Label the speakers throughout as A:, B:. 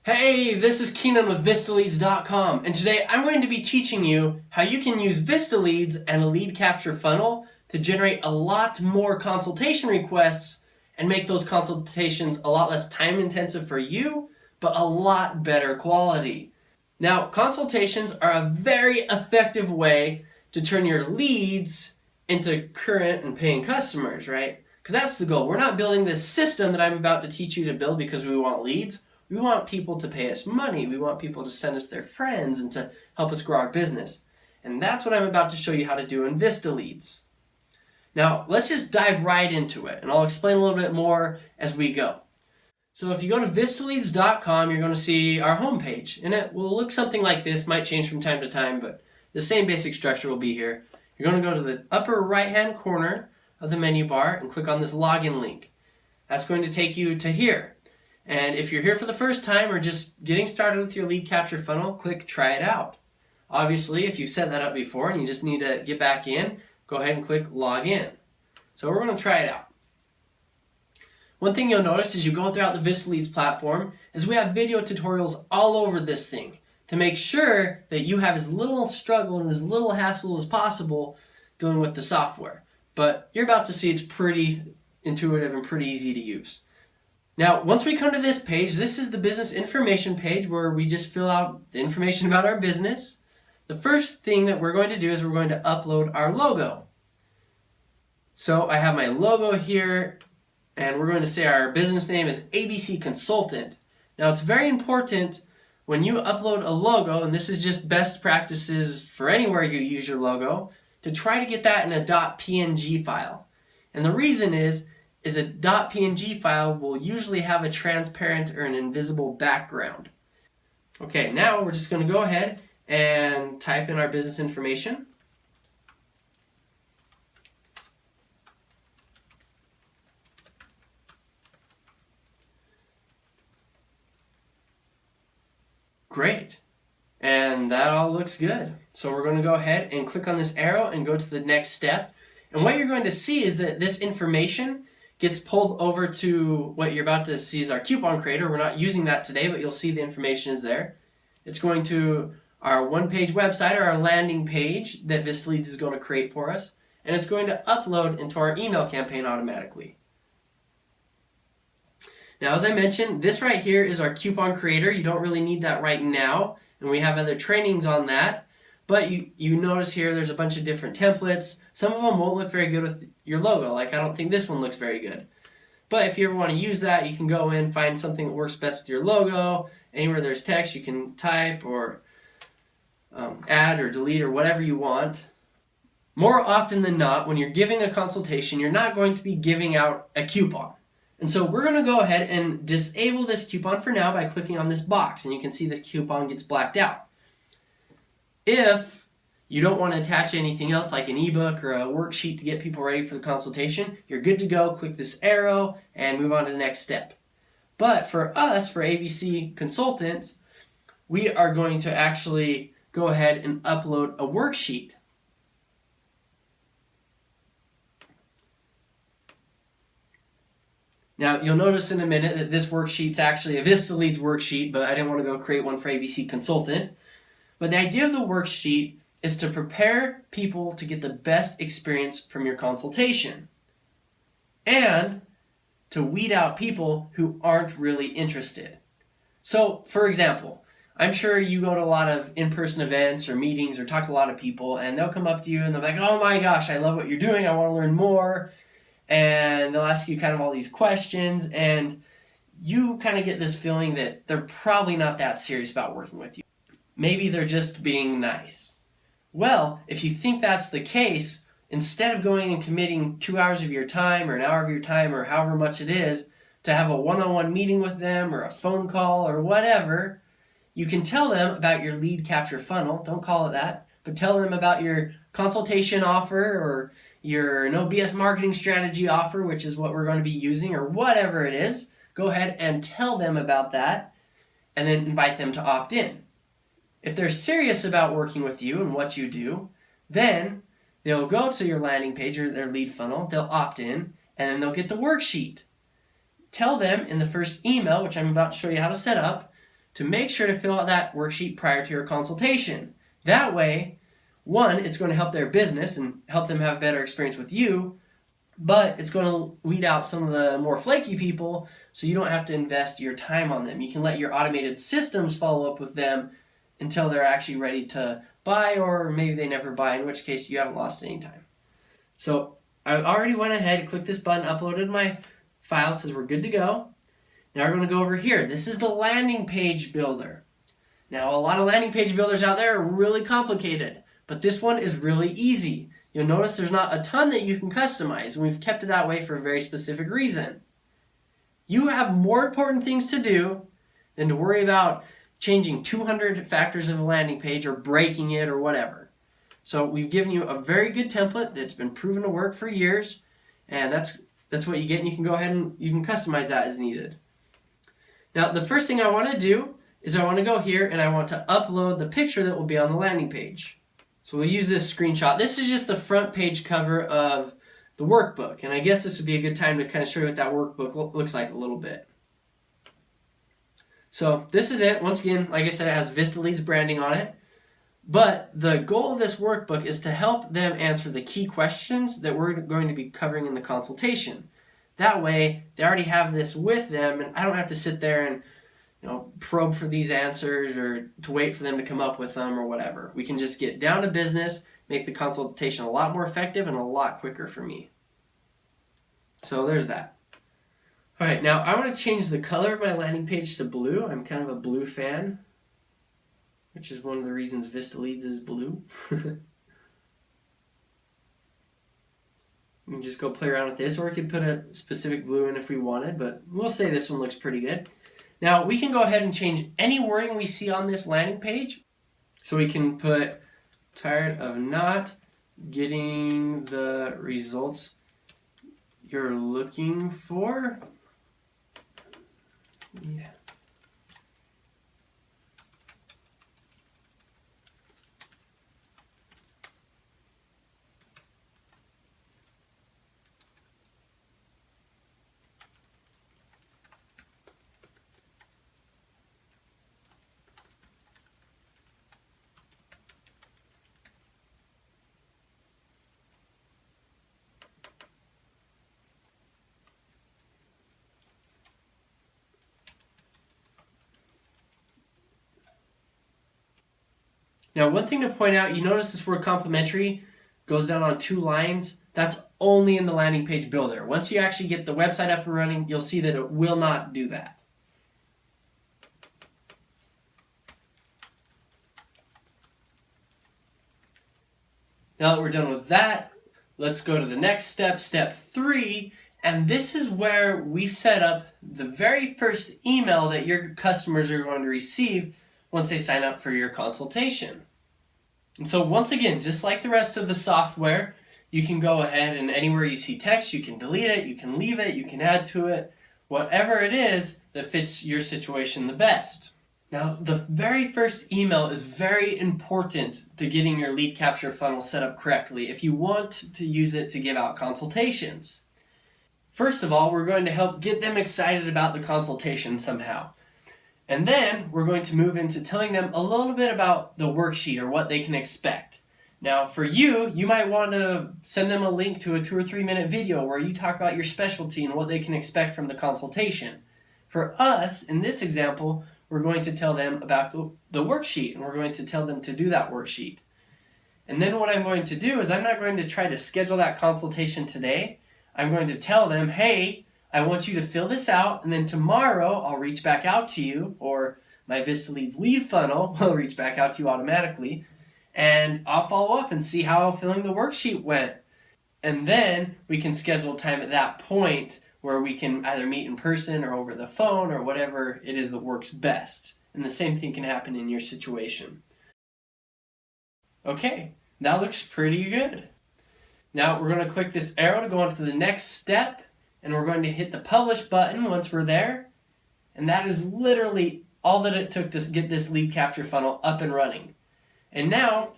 A: Hey, this is Keenan with VistaLeads.com, and today I'm going to be teaching you how you can use VistaLeads and a lead capture funnel to generate a lot more consultation requests and make those consultations a lot less time intensive for you, but a lot better quality. Now, consultations are a very effective way to turn your leads into current and paying customers, right? Because that's the goal. We're not building this system that I'm about to teach you to build because we want leads. We want people to pay us money. We want people to send us their friends and to help us grow our business. And that's what I'm about to show you how to do in VistaLeads. Now, let's just dive right into it, and I'll explain a little bit more as we go. So if you go to VistaLeads.com, you're going to see our homepage, and it will look something like this. Might change from time to time, but the same basic structure will be here. You're going to go to the upper right-hand corner of the menu bar and click on this login link. That's going to take you to here. And if you're here for the first time or just getting started with your lead capture funnel, click try it out. Obviously, if you've set that up before and you just need to get back in, go ahead and click log in. So we're going to try it out. One thing you'll notice as you go throughout the VistaLeads platform is we have video tutorials all over this thing to make sure that you have as little struggle and as little hassle as possible dealing with the software. But you're about to see it's pretty intuitive and pretty easy to use. Now, once we come to this page, this is the business information page where we just fill out the information about our business. The first thing that we're going to do is we're going to upload our logo. So I have my logo here, and we're going to say our business name is ABC Consultant. Now, it's very important when you upload a logo, and this is just best practices for anywhere you use your logo, to try to get that in a .png file. And the reason is a .png file will usually have a transparent or an invisible background. Okay, now we're just going to go ahead and type in our business information. Great. And that all looks good. So we're going to go ahead and click on this arrow and go to the next step. And what you're going to see is that this information gets pulled over to what you're about to see is our coupon creator. We're not using that today, but you'll see the information is there. It's going to our one-page website or our landing page that VistaLeads is going to create for us, and it's going to upload into our email campaign automatically. Now, as I mentioned, this right here is our coupon creator. You don't really need that right now, and we have other trainings on that. But you notice here there's a bunch of different templates. Some of them won't look very good with your logo. Like I don't think this one looks very good. But if you ever want to use that, you can go in, find something that works best with your logo. Anywhere there's text, you can type or add or delete or whatever you want. More often than not, when you're giving a consultation, you're not going to be giving out a coupon. And so we're going to go ahead and disable this coupon for now by clicking on this box. And you can see this coupon gets blacked out. If you don't want to attach anything else like an ebook or a worksheet to get people ready for the consultation, you're good to go. Click this arrow and move on to the next step. But for us, for ABC Consultants, we are going to actually go ahead and upload a worksheet. Now, you'll notice in a minute that this worksheet's actually a VistaLeads worksheet, but I didn't want to go create one for ABC Consultant. But the idea of the worksheet is to prepare people to get the best experience from your consultation and to weed out people who aren't really interested. So, for example, I'm sure you go to a lot of in-person events or meetings or talk to a lot of people, and they'll come up to you and they'll be like, oh my gosh, I love what you're doing, I want to learn more. And they'll ask you kind of all these questions, and you kind of get this feeling that they're probably not that serious about working with you. Maybe they're just being nice. Well, if you think that's the case, instead of going and committing 2 hours of your time or an hour of your time or however much it is to have a one-on-one meeting with them or a phone call or whatever, you can tell them about your lead capture funnel. Don't call it that, but tell them about your consultation offer or your no BS marketing strategy offer, which is what we're going to be using, or whatever it is. Go ahead and tell them about that and then invite them to opt in. If they're serious about working with you and what you do, then they'll go to your landing page or their lead funnel, they'll opt in, and then they'll get the worksheet. Tell them in the first email, which I'm about to show you how to set up, to make sure to fill out that worksheet prior to your consultation. That way, one, it's going to help their business and help them have a better experience with you, but it's going to weed out some of the more flaky people so you don't have to invest your time on them. You can let your automated systems follow up with them until they're actually ready to buy, or maybe they never buy, in which case you haven't lost any time. So I already went ahead, clicked this button, uploaded my file, says we're good to go. Now we're going to go over here. This is the landing page builder. Now a lot of landing page builders out there are really complicated, but this one is really easy. You'll notice there's not a ton that you can customize, and we've kept it that way for a very specific reason. You have more important things to do than to worry about changing 200 factors of a landing page or breaking it or whatever. So we've given you a very good template that's been proven to work for years, and that's what you get, and you can go ahead and you can customize that as needed. Now the first thing I want to do is I want to go here and I want to upload the picture that will be on the landing page. So we'll use this screenshot. This is just the front page cover of the workbook, and I guess this would be a good time to kind of show you what that workbook looks like a little bit. So this is it. Once again, like I said, it has VistaLeads branding on it. But the goal of this workbook is to help them answer the key questions that we're going to be covering in the consultation. That way, they already have this with them, and I don't have to sit there and probe for these answers or to wait for them to come up with them or whatever. We can just get down to business, make the consultation a lot more effective and a lot quicker for me. So there's that. All right, now I want to change the color of my landing page to blue. I'm kind of a blue fan, which is one of the reasons VistaLeads is blue. We can just go play around with this, or we could put a specific blue in if we wanted, but we'll say this one looks pretty good. Now we can go ahead and change any wording we see on this landing page. So we can put, tired of not getting the results you're looking for. Yeah. Now, one thing to point out, you notice this word complimentary goes down on 2 lines. That's only in the landing page builder. Once you actually get the website up and running, you'll see that it will not do that. Now that we're done with that, let's go to the next step, step 3, and this is where we set up the very first email that your customers are going to receive once they sign up for your consultation. And so once again, just like the rest of the software, you can go ahead and anywhere you see text, you can delete it, you can leave it, you can add to it, whatever it is that fits your situation the best. Now, the very first email is very important to getting your lead capture funnel set up correctly if you want to use it to give out consultations. First of all, we're going to help get them excited about the consultation somehow. And then we're going to move into telling them a little bit about the worksheet or what they can expect. Now for you might want to send them a link to a 2 or 3 minute video where you talk about your specialty and what they can expect from the consultation. For us, in this example, we're going to tell them about the worksheet, and we're going to tell them to do that worksheet. And then what I'm going to do is I'm not going to try to schedule that consultation today. I'm going to tell them, hey, I want you to fill this out, and then tomorrow I'll reach back out to you, or my VistaLeads lead funnel will reach back out to you automatically, and I'll follow up and see how filling the worksheet went. And then we can schedule time at that point where we can either meet in person or over the phone or whatever it is that works best. And the same thing can happen in your situation. Okay, that looks pretty good. Now we're going to click this arrow to go on to the next step, and we're going to hit the publish button once we're there. And that is literally all that it took to get this lead capture funnel up and running. And now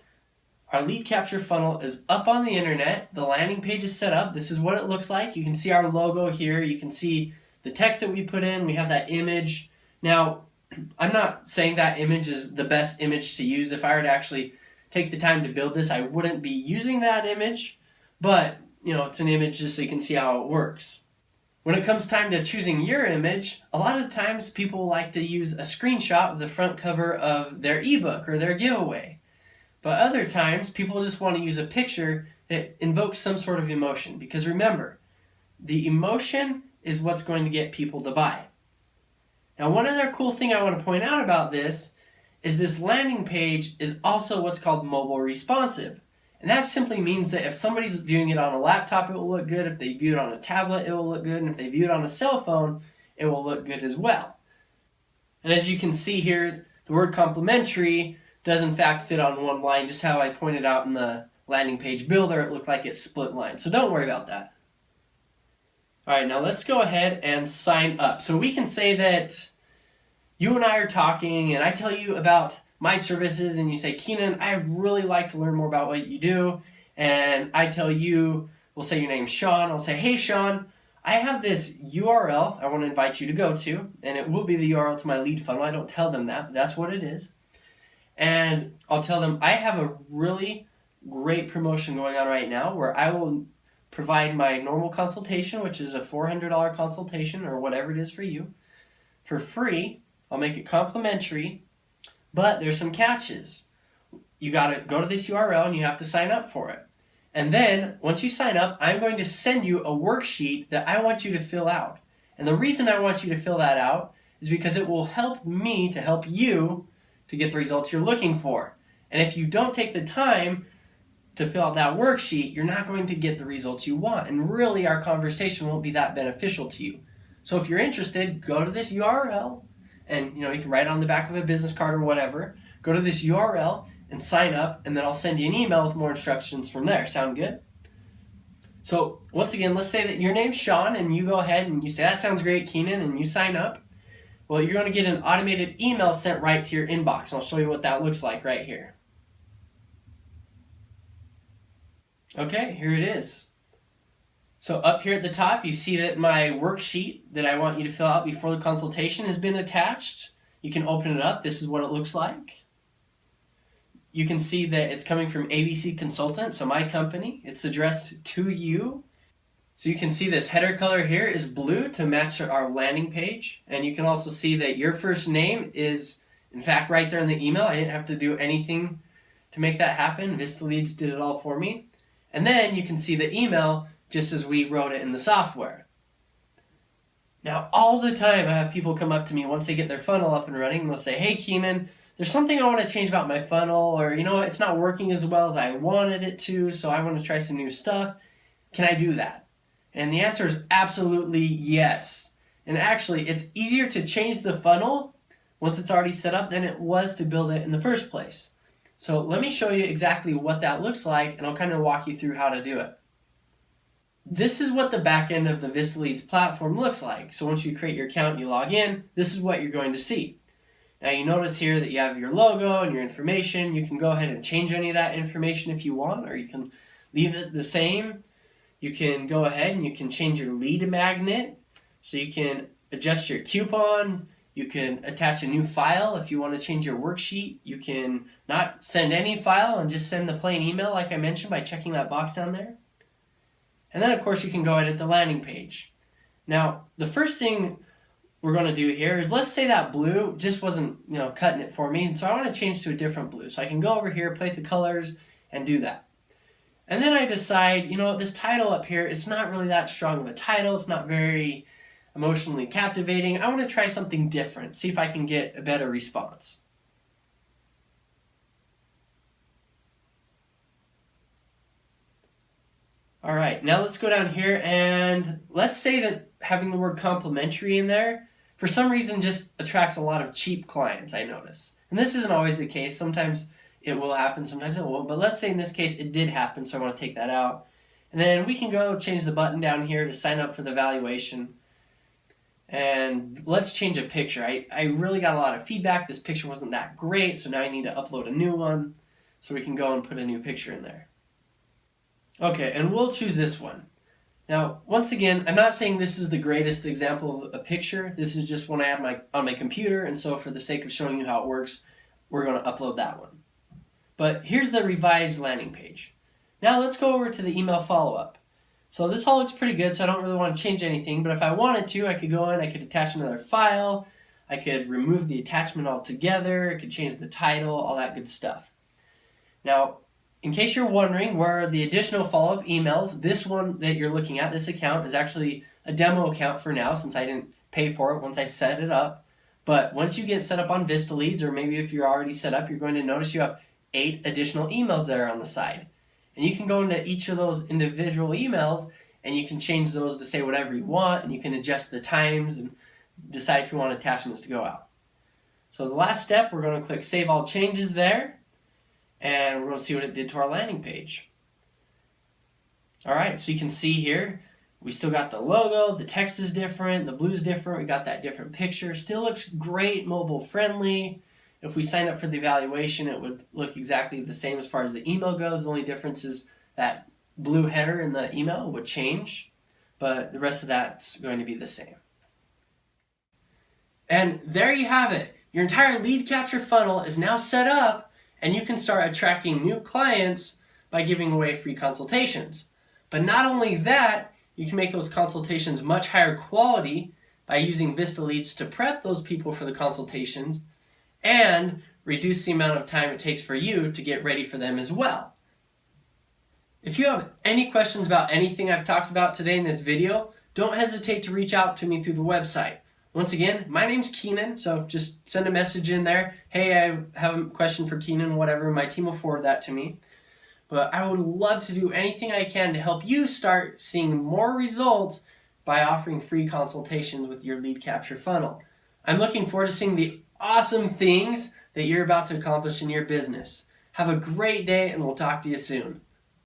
A: our lead capture funnel is up on the internet. The landing page is set up. This is what it looks like. You can see our logo here. You can see the text that we put in. We have that image. Now, I'm not saying that image is the best image to use. If I were to actually take the time to build this, I wouldn't be using that image, but it's an image just so you can see how it works. When it comes time to choosing your image, a lot of times people like to use a screenshot of the front cover of their ebook or their giveaway. But other times people just want to use a picture that invokes some sort of emotion, because remember, the emotion is what's going to get people to buy. Now, one other cool thing I want to point out about this is this landing page is also what's called mobile responsive. And that simply means that if somebody's viewing it on a laptop, it will look good. If they view it on a tablet, it will look good. And if they view it on a cell phone, it will look good as well. And as you can see here, the word complimentary does in fact fit on one line, just how I pointed out in the landing page builder. It looked like it's split line. So don't worry about that. All right, now let's go ahead and sign up. So we can say that you and I are talking and I tell you about my services and you say, Keenan, I'd really like to learn more about what you do. And I tell you, we'll say your name's Sean. I'll say, hey, Sean, I have this URL I want to invite you to go to, and it will be the URL to my lead funnel. I don't tell them that, but that's what it is. And I'll tell them I have a really great promotion going on right now where I will provide my normal consultation, which is a $400 consultation or whatever it is for you, for free. I'll make it complimentary, but there's some catches. You got to go to this URL and you have to sign up for it. And then once you sign up, I'm going to send you a worksheet that I want you to fill out. And the reason I want you to fill that out is because it will help me to help you to get the results you're looking for. And if you don't take the time to fill out that worksheet, you're not going to get the results you want. And really, our conversation won't be that beneficial to you. So if you're interested, go to this URL, and you can write it on the back of a business card or whatever. Go to this URL and sign up, and then I'll send you an email with more instructions from there. Sound good? So once again, let's say that your name's Sean, and you go ahead and you say, that sounds great, Keenan, and you sign up. Well, you're going to get an automated email sent right to your inbox. And I'll show you what that looks like right here. Okay, here it is. So up here at the top, you see that my worksheet that I want you to fill out before the consultation has been attached. You can open it up. This is what it looks like. You can see that it's coming from ABC Consultant, so my company. It's addressed to you. So you can see this header color here is blue to match our landing page. And you can also see that your first name is, in fact, right there in the email. I didn't have to do anything to make that happen. VistaLeads did it all for me. And then you can see the email just as we wrote it in the software. Now, all the time I have people come up to me once they get their funnel up and running, and they'll say, hey, Keenan, there's something I want to change about my funnel, or it's not working as well as I wanted it to, so I want to try some new stuff. Can I do that? And the answer is absolutely yes. And actually, it's easier to change the funnel once it's already set up than it was to build it in the first place. So let me show you exactly what that looks like, and I'll kind of walk you through how to do it. This is what the back end of the VistaLeads platform looks like. So once you create your account and you log in, this is what you're going to see. Now you notice here that you have your logo and your information. You can go ahead and change any of that information if you want, or you can leave it the same. You can go ahead and you can change your lead magnet. So you can adjust your coupon. You can attach a new file if you want to change your worksheet. You can not send any file and just send the plain email like I mentioned by checking that box down there. And then, of course, you can go edit the landing page. Now, the first thing we're going to do here is, let's say that blue just wasn't, cutting it for me. And so I want to change to a different blue. So I can go over here, play the colors, and do that. And then I decide, this title up here, it's not really that strong of a title. It's not very emotionally captivating. I want to try something different, see if I can get a better response. All right, now let's go down here and let's say that having the word complimentary in there, for some reason, just attracts a lot of cheap clients, I notice. And this isn't always the case. Sometimes it will happen, sometimes it won't. But let's say in this case it did happen, so I want to take that out. And then we can go change the button down here to sign up for the evaluation. And let's change a picture. I really got a lot of feedback. This picture wasn't that great, so now I need to upload a new one. So we can go and put a new picture in there. Okay, and we'll choose this one. Now, once again, I'm not saying this is the greatest example of a picture. This is just one I have on my computer, and so for the sake of showing you how it works, we're going to upload that one. But here's the revised landing page. Now let's go over to the email follow-up. So this all looks pretty good, so I don't really want to change anything, but if I wanted to, I could go in, I could attach another file, I could remove the attachment altogether, I could change the title, all that good stuff. Now, in case you're wondering where are the additional follow-up emails, this one that you're looking at, this account, is actually a demo account for now since I didn't pay for it once I set it up. But once you get set up on VistaLeads, or maybe if you're already set up, you're going to notice you have 8 additional emails there on the side. And you can go into each of those individual emails and you can change those to say whatever you want, and you can adjust the times and decide if you want attachments to go out. So the last step, we're going to click Save All Changes there, and we're going to see what it did to our landing page. Alright, so you can see here, we still got the logo, the text is different, the blue's different, we got that different picture. Still looks great, mobile friendly. If we sign up for the evaluation, it would look exactly the same as far as the email goes. The only difference is that blue header in the email would change, but the rest of that's going to be the same. And there you have it. Your entire lead capture funnel is now set up, and you can start attracting new clients by giving away free consultations. But not only that, you can make those consultations much higher quality by using VistaLeads to prep those people for the consultations and reduce the amount of time it takes for you to get ready for them as well. If you have any questions about anything I've talked about today in this video, don't hesitate to reach out to me through the website. Once again, my name's Keenan, so just send a message in there. Hey, I have a question for Keenan, whatever. My team will forward that to me. But I would love to do anything I can to help you start seeing more results by offering free consultations with your lead capture funnel. I'm looking forward to seeing the awesome things that you're about to accomplish in your business. Have a great day, and we'll talk to you soon.